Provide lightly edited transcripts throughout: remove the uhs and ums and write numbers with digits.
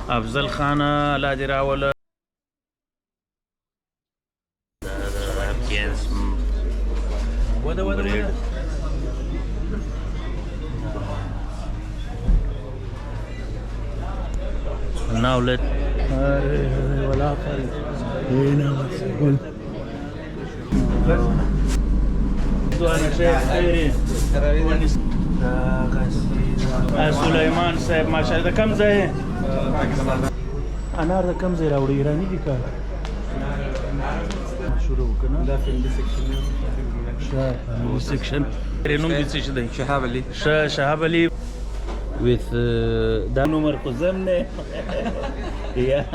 افضل خانه الله دې راوله Now let سلیمان صاحب ماشاءالله د کم ځای انار د کم ځای راوړي ایرانی دي که شروع وکنه دا فیملی سیکشن فیملی سیکشن نوم دې څه دی شهاب علي شهاب علي with دا نمبر خو زم نه یا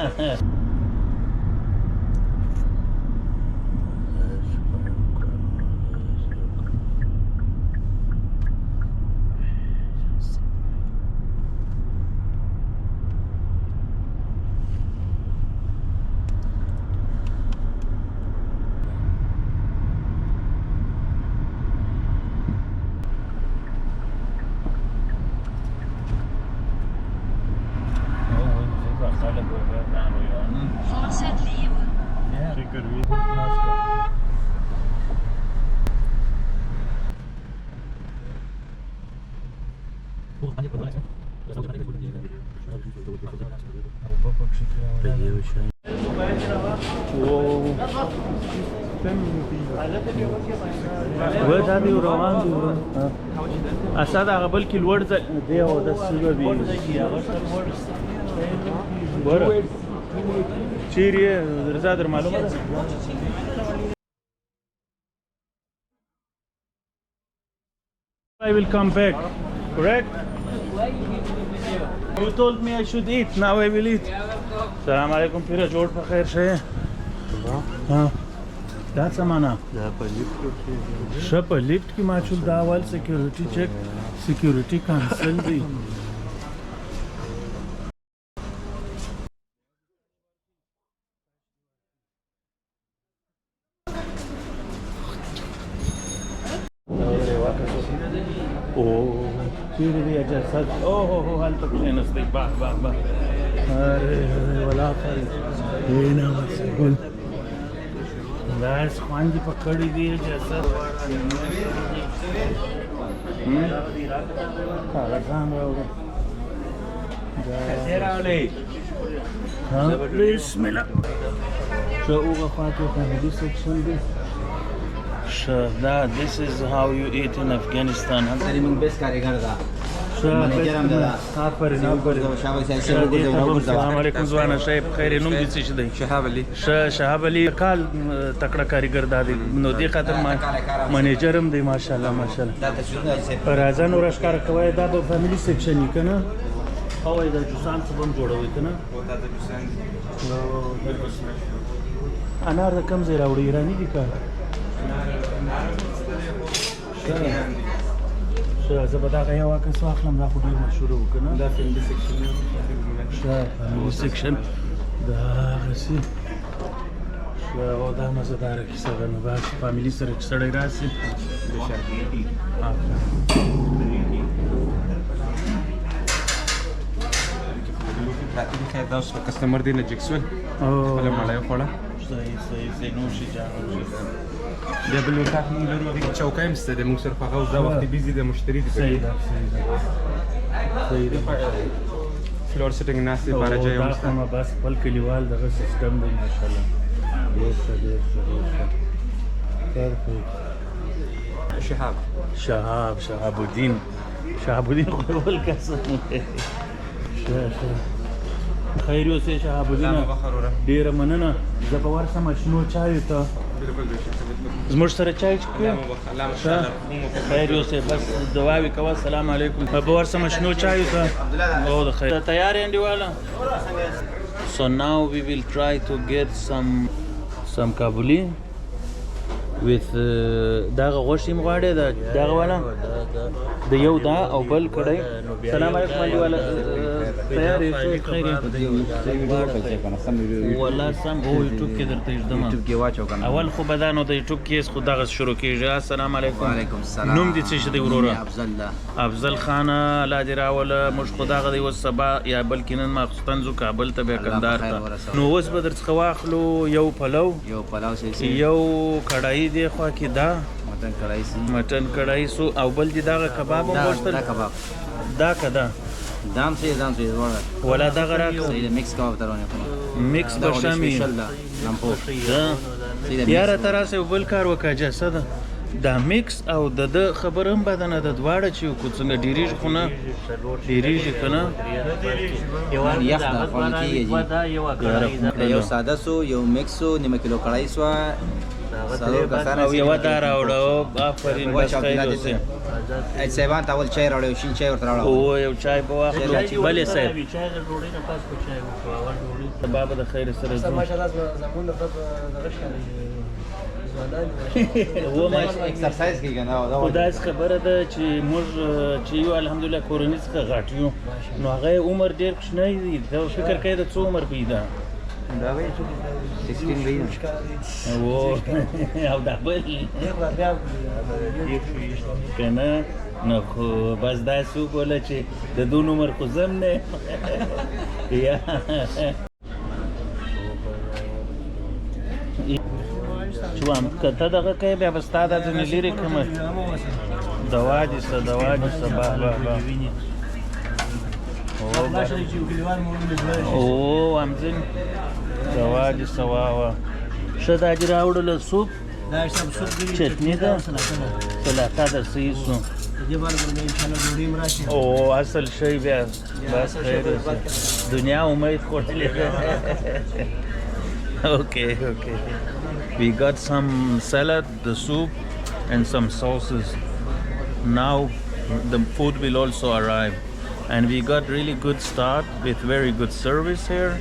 ودا دی روان دی اساده هغه بل کې لوړ دی او د سیګه دی ګوره چیرې درځه در معلومه ده I will come back correct you told me I should eat now I will eat السلام علیکم پیر جوړ په خیر شه ها دا څه معنا دا په لیفت کې شه په لیفت کې ماچول دا اول سکیورټي چیک سکیورټي کانسل دی چیرې دی اجازه اوه هلته کښېنستی باه باه باه ارے ولا نه مسګل لاس خوندې په کړي دی اجازه کاله ځان راوړه بسم الله ښه هغه خواته فیملي سیکشن دی Sure, this is how you eat in Afghanistan. السلام علیکم زوانا شایب خیر نوم دې څه دی شهاب علي شهاب علي کال تکړه کاریګر دی نو دې خاطر ما منیجر هم دی ماشاءالله ماشاءالله پر ازان ور ښکار کوي دا د فیملی سیکشن یې کنه او دا جوسان څه بم جوړوي کنه انار د کم ځای راوړي ایرانی دي که زه به دغه یو عکس واخلم دا خو ډېر مشهوره و که نه دا فیملي سیکشن فیملي سیکشن دا هغسې او دا مزهداره کیسه ده نو بس فامیلي سره چې سړی راسي دا اوس کسټمر دی نجیک شول خپله مړی وخوړه صحیح نوشي جان بیا بل اطاق مونږ لرو هغې کې چوکۍ هم شته دی مونږ صرف هغه اوس دا وختې بیزي دی مشتري دي صحیح ده صحیح ده فلور سیټینګ ناست دی باره ځای هم شته بس خپل کلیوال دغه سیسټم دی ماشاءالله ډېر ښه ډېر ښه ډېر ښه شهاب الدین خو بل کس خیر اوسې شهاب الدین ډېره مننه زه به ورسم شنو چایو ته زموږ سره چای څښو خیر اوسې بس دعاوې کوه السلام علیکم به ورسم شنو چایو ته او د خیر تیار یې انډیواله So now we will try to get some Kabuli with دغه غوښې هم غواړې دغه والا د یو دا او بل کړی سلام علیکم انډیواله تیار یې خیر والله سم هو یوټیوب کې درته ږدم یوټیوب کې واچو کنه اول خو به دا نو د یوټیوب کې خو دغه شروع کېږي السلام علیکم وعلیکم السلام نوم دې څه شي دی وروره افضل خان الله دې راوله موږ خو دغه دی اوس سبا یا بلکې نن ماخوستن ځو کابل ته بیا کندهار ته نو اوس به درڅخه واخلو یو پلو یو کړایي دی خوا کې دا مټن کړایي سو او بل دې دغه کباب هم غوښتل دا کده دام سي ورته ولا دغه راکړو مکس کباب ترونه مکس بشامي یاره ته راسه بل کار وکړه جسه ده دا میکس او د خبره هم بده نه ده دواړه چې وکړو څنګه ډېرېږي خو نه ډېرېږي که نه یخ ده خوړل کېږي یو ساده سو یو میکس سو نیمه کیلو کړایي سوه او یوه دا راوړه آفرین بس خیر اوسې صاحبان ته اول چای راوړی او شین چای ورته راوړه او یو چای به واخلو بلې صاحب سبا به د خیر سره ځو اکسرسایز کوي کنه خو داسې خبره ده چې موږ چې یو الحمدلله کورنۍ څخه غټ یو نو هغه عمر ډېر کوچنی دی دا فکر کوي د څو عمر به ده دا وایي 16 وایي او دا بل که نه نو خو بس داسې وبوله چې د دون عمر خو زم نه یا چوام که ته دغه کوې بیا به ستا دا ځینې لرې کړمه دوا دې څه به او همځین دوا دې څه وه ښه دا دې راوړله سوپ چټني ده سلاته ده صحیح سو او اصل شی بیا بس خیر دنیا امید خوړلې ده Okay. We got some salad, the soup, and some sauces. Now the food will also arrive. And we got really good start with very good service here.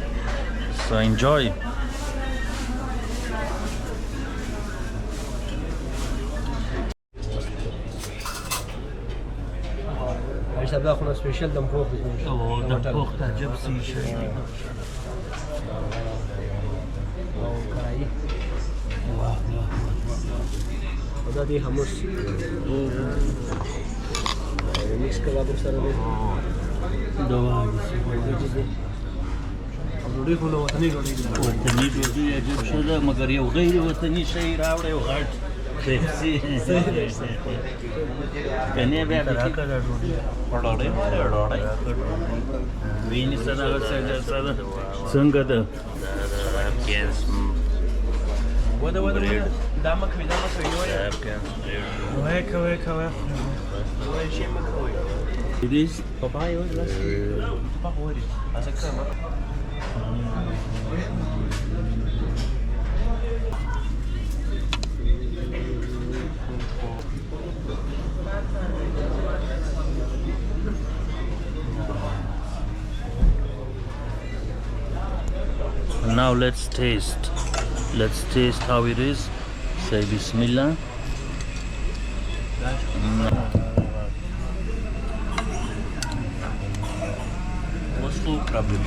So enjoy. داخل سبيشال دم فوق دم فوق تعجب سي شيء وده دي حمص ميكس كباب سره دي دوا ډوډۍ خو له وطني ډوډۍ عجیب ښه ده مګر یو غیر وطني شی راوړی یو غټ پیپسي که نه بیا ډوډۍ وینې څه دغه څنګه ده دا مکوي کوي شي مکوي It is papaya was last papaya asa kama Now let's taste how it is. Say bismillah. What's the problem?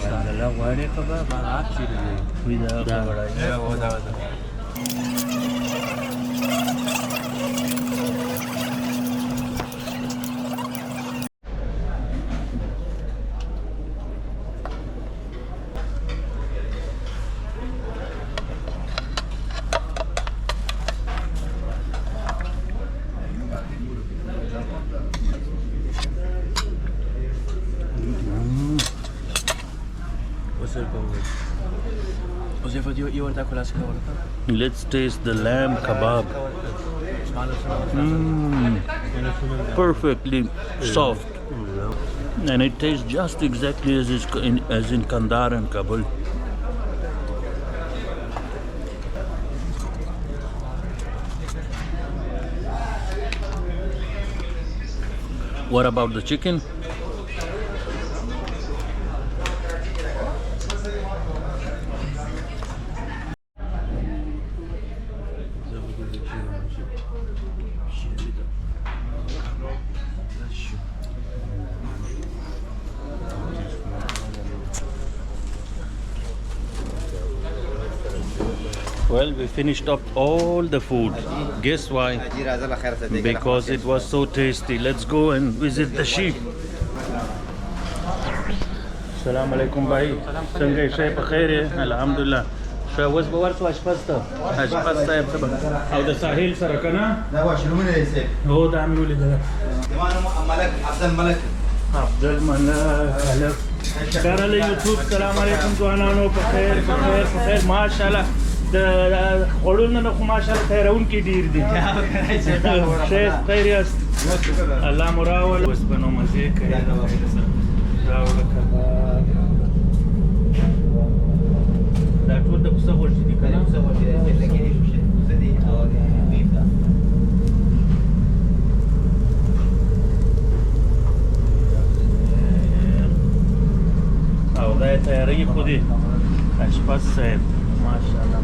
Let's taste the lamb kebab. Perfectly soft, and it tastes just exactly as in Kandahar and Kabul. What about the chicken? Well, we finished up all the food. Guess why? Because it was so tasty. Let's go and visit the sheep. Assalamu alaikum bhai. Sangai shay pa khair hai. Alhamdulillah. Shay was bawar so ashpasta. Ashpasta hai sab. Aw da sahil sarakana. Da wa shuru ne ise. Ho da am yuli da. Malak Abdul Malak. Abdul Malak. Karale YouTube. Assalamu alaikum to anano pa khair. Mashallah. The خورونه نو ماشاءالله خیرون کې ډیر دي شیخ خیر یاست الله مراول وس بنو مزه کوي راوړه کباب دا ټول د څه ورشي دي کنه څه ورشي دي چې لګي شي زدي او ویفدا او دا تیاری خو دي اشپز صاحب ماشاءالله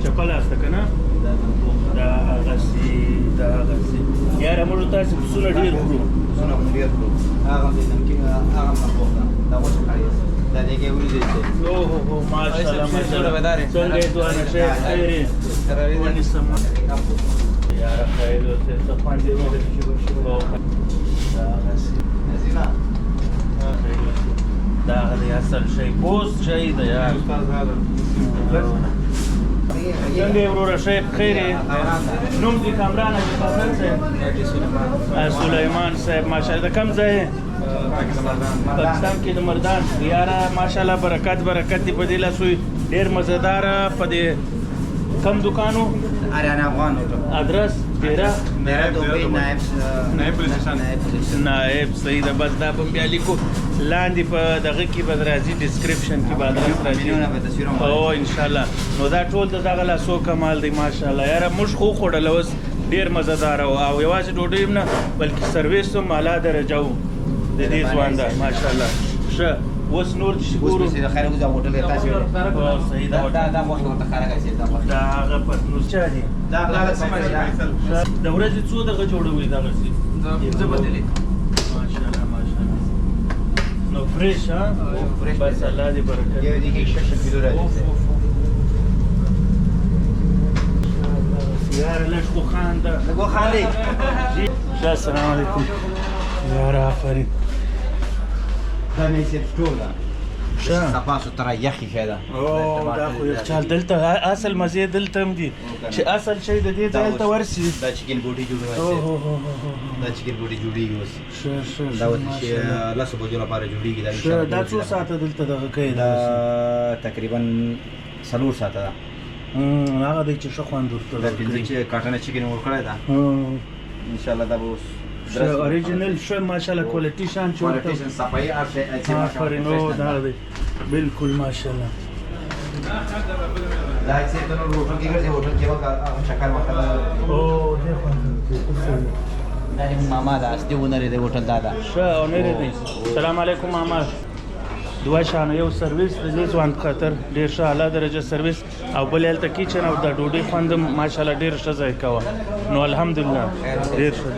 چپل است کنه دا غسی یاره موږ تاسو پسونه ډیر خورو هغه د نمکین هغه مخوخه دا وڅ کړی دا دغه ولې دې او هو ماشاءالله څنګه دوه نشه خیره ونی سم یاره خیر اوسه صفان دې مې دا غسی نزینا دا غلی اصل شی پوست شی دا یار څنګه وروره شیخ خیره نوم دې کامران حفاظت صاحب سلیمان صاحب ماشاءالله کم ځای پاکستان کې د مردان یاره ماشاءالله برکت دی په دې لاسوي ډیر مزیدار په دې کم دکانو آریانا افغان ادرس ډیره میرا دوبه نائب صحیح ده بس دا بم بیا لیکو لاندې په دغه کې به راځي ډسکرپشن کې به ادرس راځي او ان شاء الله نو دا ټول دغه لاسو کمال دی ماشاءالله یاره موږ خو خوړل اوس ډیر مزیدار او یوازې ډوډۍ نه بلکې سرویس هم اعلی درجه و د دې ځوان ده ماشاءالله ښه اوس نور چې ګورو د خیر غوځه هوټل ته تاسو صحیح ده دا وخت ورته خارګه شي دا هغه پتنوس چا دي دا سمه د ورځې څو دغه جوړوي دغه سي زه بدلی ماشاءالله نو فريش ها بس الله دې برکت یو دي کې 6 کیلو راځي یار لږ خو خانده لږ خاندي السلام علیکم یار آفرین دا مې سیټ ټوله تاسو ترى يخي كذا اوه دا خو یخچال دلته اصل مزه دلته هم دي چې اصل شی د دې ځای ته ورسي دا چکن بوټي جوړوي دا چکن بوټي جوړیږي اوس دا وته چې لاسو بوجو لپاره جوړیږي دا څو ساعته دلته دغه کوي دا تقریبا 3 ساعته ده هغه د چې شخوان درته دا پنځه چې کاټنه چکن ورکړای دا ان شاء الله دا به اوریجنل شو ماشاءالله کوالټي شان کوالټي شان صفای ارشه آفرین او دا دی بالکل ماشاءالله دا چې ته نو هوټل کې ګرځي هوټل کې وکړه شکر وکړه او دغه دا ماما دا اصلي ونره دی هوټل دا ښه اونره دی السلام علیکم ماما دوه شان یو سرویس د دې ځوان خاطر ډیر ښه اعلی درجه سرویس او بل هلته کیچن او د ډوډۍ خوند ماشاءالله ډیر ښه ځای کوه نو الحمدلله ډیر ښه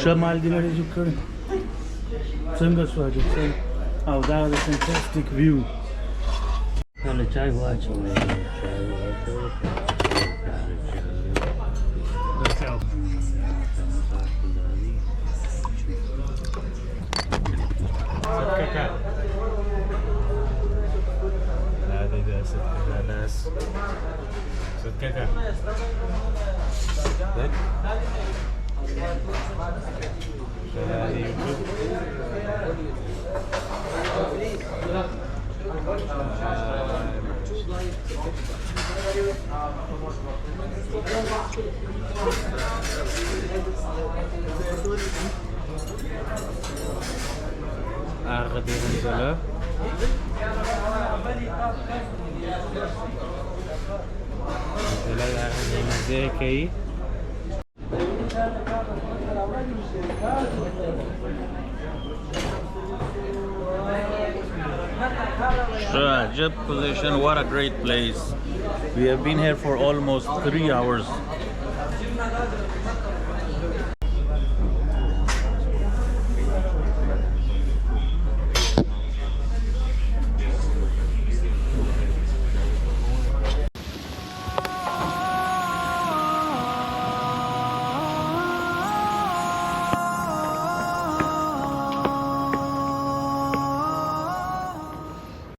ښه مال دې لري جوړ کړی څنګه سواجه او دا د فانټاستیک ویو له چای واچو هغه دې منځله هغه دې مزه کوي Sharjah position, what a great place. We have been here for almost 3 hours.